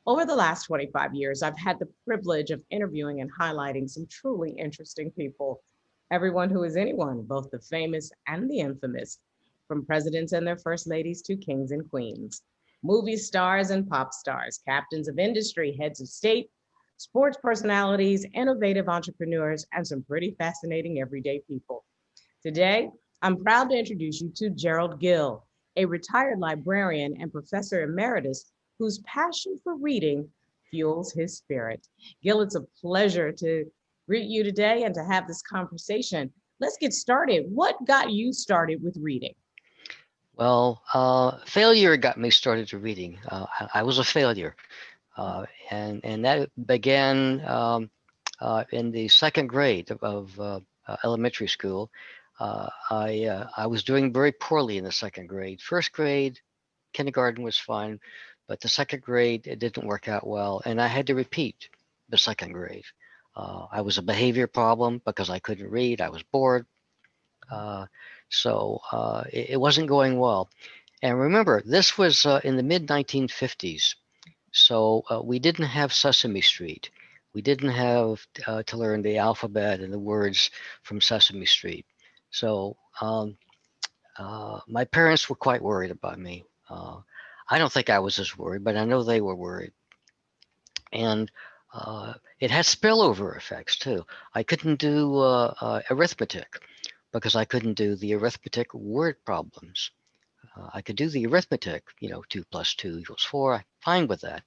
Over the last 25 years, I've had the privilege of interviewing and highlighting some truly interesting people. Everyone who is anyone, both the famous and the infamous, from presidents and their first ladies to kings and queens, movie stars and pop stars, captains of industry, heads of state, sports personalities, innovative entrepreneurs, and some pretty fascinating everyday people. Today, I'm proud to introduce you to Gerald Gill, a retired librarian and professor emeritus whose passion for reading fuels his spirit. Gill, it's a pleasure to greet you today and to have this conversation. Let's get started. What got you started with reading? Well, failure got me started to reading. I was a failure, and that began in the second grade of elementary school. I was doing very poorly in the second grade. First grade, kindergarten was fine, but the second grade it didn't work out well, and I had to repeat the second grade. I was a behavior problem because I couldn't read. I was bored. Uh, it wasn't going well. And remember, this was in the mid 1950s. So we didn't have Sesame Street. We didn't have to learn the alphabet and the words from Sesame Street. So my parents were quite worried about me. I don't think I was as worried, but I know they were worried. And it had spillover effects too. I couldn't do arithmetic because I couldn't do the arithmetic word problems. I could do the arithmetic, 2 plus 2 equals 4. I'm fine with that.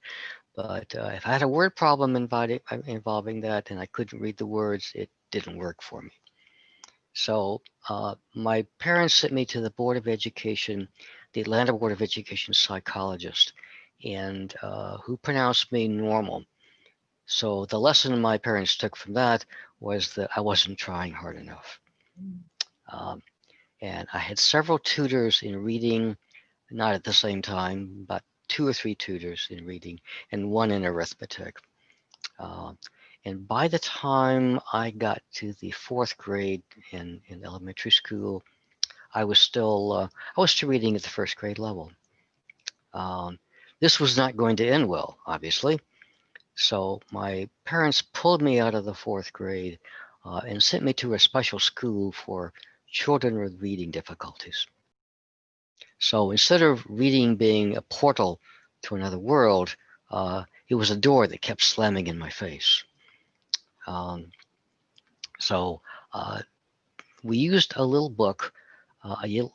But if I had a word problem involving that and I couldn't read the words, it didn't work for me. So my parents sent me to the Board of Education, the Atlanta Board of Education psychologist, and who pronounced me normal. So the lesson my parents took from that was that I wasn't trying hard enough. Um, and I had several tutors in reading, not at the same time, but 2 or 3 tutors in reading and one in arithmetic. Uh, and by the time I got to the fourth grade in elementary school, I was still reading at the first grade level. Um, this was not going to end well, obviously. So my parents pulled me out of the fourth grade and sent me to a special school for children with reading difficulties. So instead of reading being a portal to another world, it was a door that kept slamming in my face. Um, so uh, we used a little book,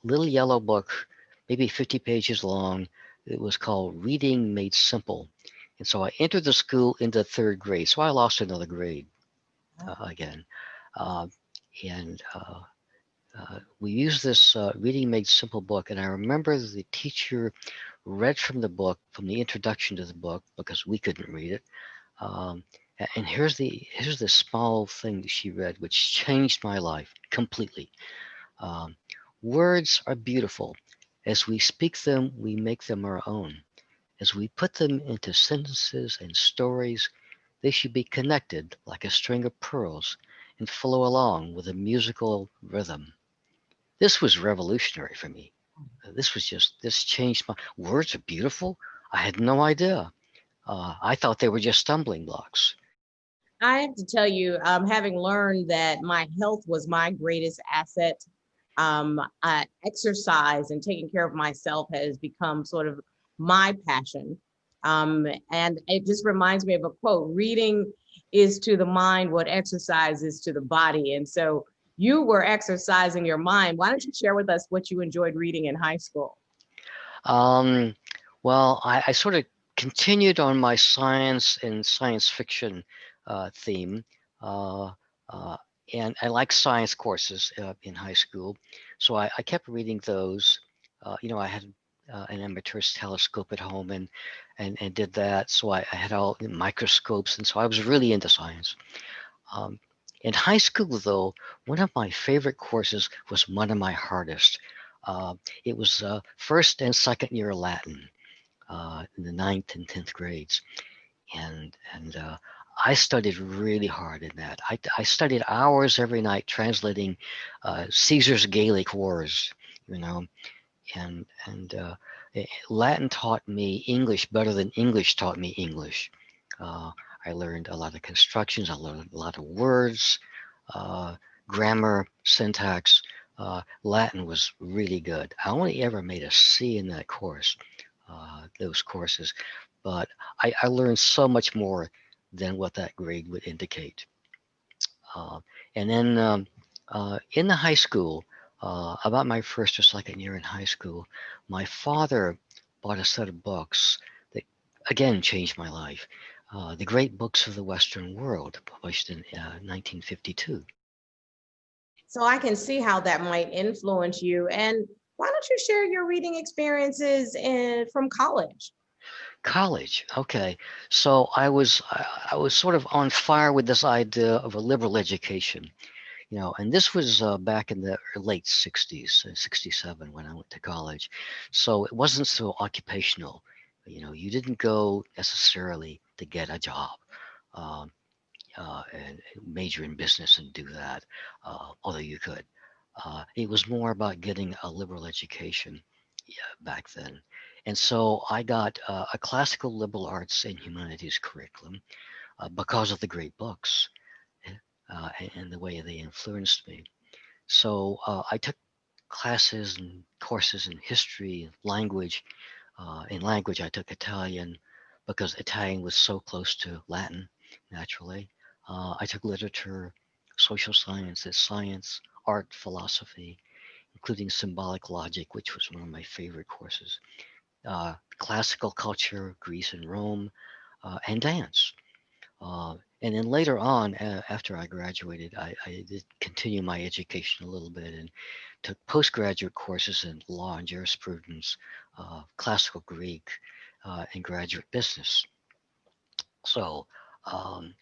little yellow book, maybe 50 pages long. It was called Reading Made Simple. And so I entered the school into third grade. So I lost another grade again. Uh, and we used this Reading Made Simple book. And I remember the teacher read from the book, from the introduction to the book, because we couldn't read it. Um, and here's the small thing that she read, which changed my life completely. Um, Words are beautiful. As we speak them, we make them our own. As we put them into sentences and stories, they should be connected like a string of pearls and flow along with a musical rhythm. This was revolutionary for me. This changed my words are beautiful. I had no idea. I thought they were just stumbling blocks. I have to tell you, having learned that my health was my greatest asset, exercise and taking care of myself has become sort of my passion. And it just reminds me of a quote: reading is to the mind what exercise is to the body. And so you were exercising your mind. Why don't you share with us what you enjoyed reading in high school? Um, well, I sort of continued on my science and science fiction theme. Uh, uh, and I like science courses in high school. So I kept reading those. I had an amateur's telescope at home and did that. So I had all the microscopes. And so I was really into science. Um, in high school, though, one of my favorite courses was one of my hardest. Uh, it was first and second year Latin in the ninth and 10th grades. And I studied really hard in that. I studied hours every night translating Caesar's Gaelic Wars, you know, and Latin taught me English better than English taught me English. Uh, I learned a lot of constructions. I learned a lot of words, uh, grammar, syntax. Latin was really good. I only ever made a C in that course, those courses, but I learned so much more than what that grade would indicate. Uh, and then in the high school, about my first or second year in high school, my father bought a set of books that again changed my life. The Great Books of the Western World, published in 1952. So I can see how that might influence you. And why don't you share your reading experiences from college? College, okay. So I was sort of on fire with this idea of a liberal education. And this was back in the late 60s, 67 when I went to college. So it wasn't so occupational. You didn't go necessarily to get a job um, and major in business and do that, although you could. It was more about getting a liberal education, yeah, back then. And so I got a classical liberal arts and humanities curriculum because of the great books and the way they influenced me. So I took classes and courses in history and language. In language, I took Italian because Italian was so close to Latin, naturally. I took literature, social sciences, science, art, philosophy, including symbolic logic, which was one of my favorite courses. Classical culture, Greece and Rome, and dance. And then later on, after I graduated, I did continue my education a little bit and took postgraduate courses in law and jurisprudence, classical Greek, and graduate business. So um,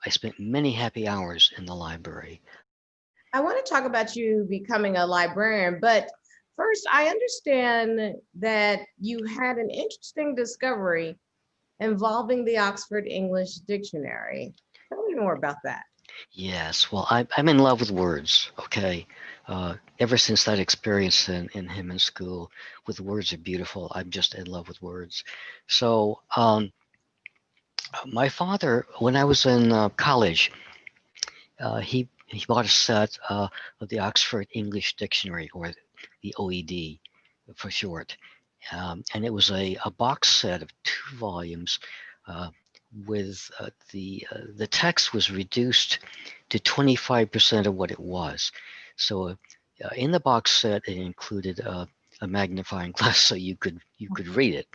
I spent many happy hours in the library. I want to talk about you becoming a librarian, but first, I understand that you had an interesting discovery involving the Oxford English Dictionary. Tell me more about that. Yes, well, I'm in love with words, okay? Ever since that experience in him in school with words are beautiful, I'm just in love with words. So my father, when I was in college, he bought a set of the Oxford English Dictionary, or the OED for short, and it was a box set of 2 volumes. Uh, with the text was reduced to 25% of what it was. So in the box set, it included a magnifying glass so you could read it.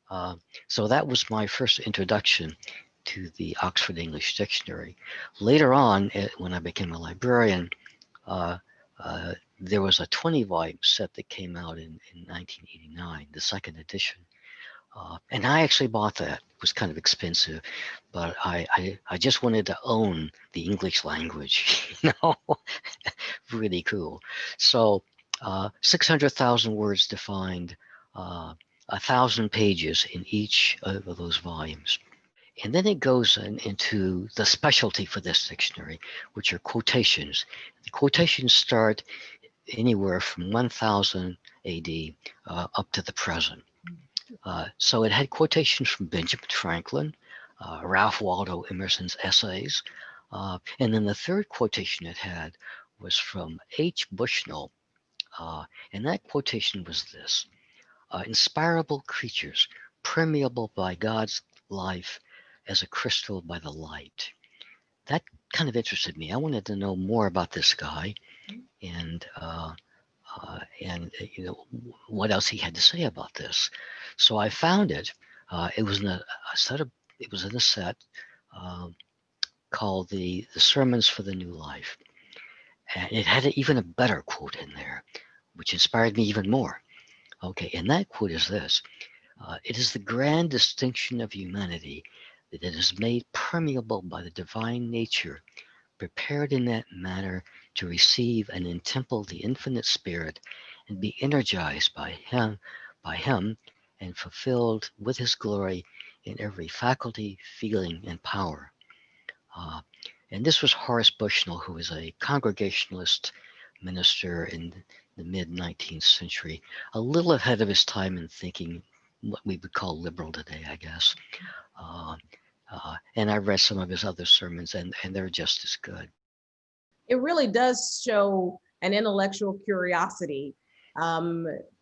Uh, so that was my first introduction to the Oxford English Dictionary. Later on, when I became a librarian, uh, there was a 20-volume set that came out in 1989, the second edition. And I actually bought that. It was kind of expensive, but I just wanted to own the English language, really cool. So 600,000 words defined, 1,000 pages in each of those volumes. And then it goes into the specialty for this dictionary, which are quotations. The quotations start anywhere from 1000 AD up to the present. So it had quotations from Benjamin Franklin, Ralph Waldo Emerson's essays, and then the third quotation it had was from H. Bushnell, and that quotation was this: "Inspirable creatures, permeable by God's life as a crystal by the light." That kind of interested me. I wanted to know more about this guy and what else he had to say about this. So I found it. It was in a set of. It was in a set um, called the Sermons for the New Life, and it had even a better quote in there, which inspired me even more. Okay, and that quote is this: "It is the grand distinction of humanity that it is made permeable by the divine nature, prepared in that manner to receive and entemple the infinite spirit and be energized by him and fulfilled with his glory in every faculty, feeling, and power." Uh, and this was Horace Bushnell, who was a Congregationalist minister in the mid-19th century, a little ahead of his time in thinking what we would call liberal today, I guess. And I read some of his other sermons, and they're just as good. It really does show an intellectual curiosity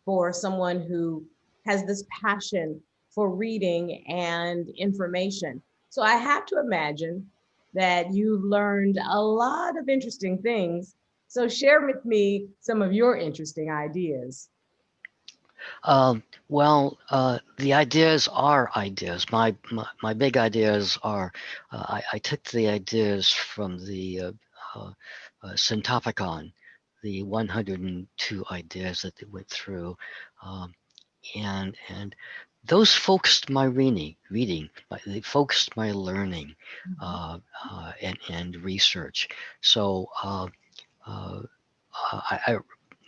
for someone who has this passion for reading and information. So I have to imagine that you've learned a lot of interesting things. So share with me some of your interesting ideas. The ideas are ideas. My big ideas are, I took the ideas from the Centopicon, the 102 ideas that they went through, and those focused my reading. They focused my learning and research. So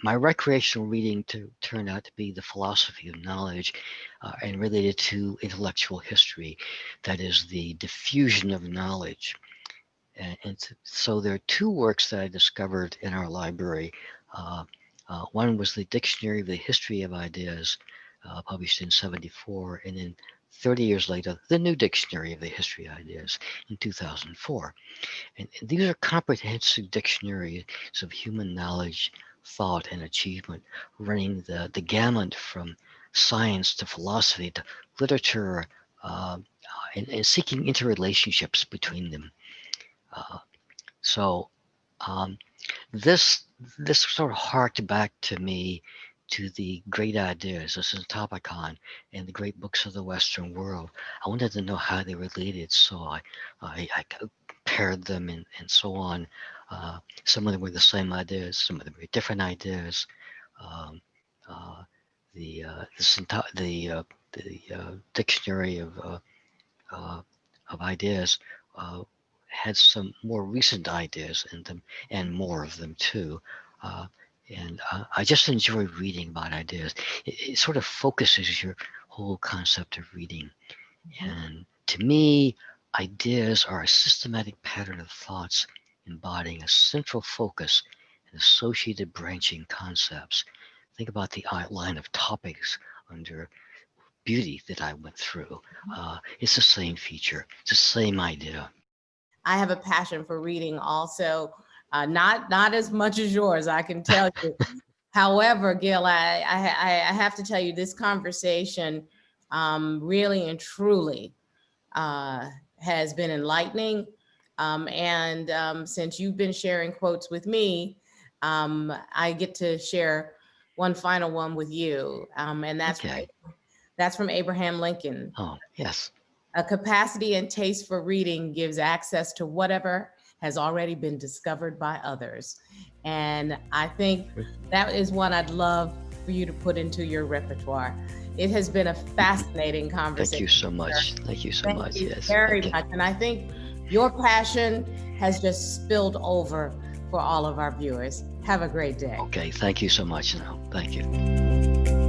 my recreational reading turned out to be the philosophy of knowledge and related to intellectual history, that is the diffusion of knowledge. So there are two works that I discovered in our library. One was the Dictionary of the History of Ideas, published in '74, and then 30 years later, the New Dictionary of the History of Ideas in 2004. And these are comprehensive dictionaries of human knowledge, thought, and achievement, running the gamut from science to philosophy to literature, and seeking interrelationships between them. So this sort of harked back to me to the great ideas, the Centopicon, and the great books of the Western world. I wanted to know how they related, so I compared them and so on. Some of them were the same ideas, some of them were different ideas. The dictionary of ideas had some more recent ideas in them, and more of them too. And I just enjoy reading about ideas. It sort of focuses your whole concept of reading. And to me, ideas are a systematic pattern of thoughts embodying a central focus and associated branching concepts. Think about the outline of topics under beauty that I went through. It's the same feature, it's the same idea. I have a passion for reading also, not as much as yours, I can tell you. However, Gil, I have to tell you, this conversation really and truly has been enlightening. Since you've been sharing quotes with me, I get to share one final one with you, and Okay. that's from Abraham Lincoln. Oh, yes. A capacity and taste for reading gives access to whatever has already been discovered by others. And I think that is one I'd love for you to put into your repertoire. It has been a fascinating conversation. Thank you so much. Thank you so much. Thank you Yes. very much. And I think your passion has just spilled over for all of our viewers. Have a great day. Okay. Thank you so much now. Thank you.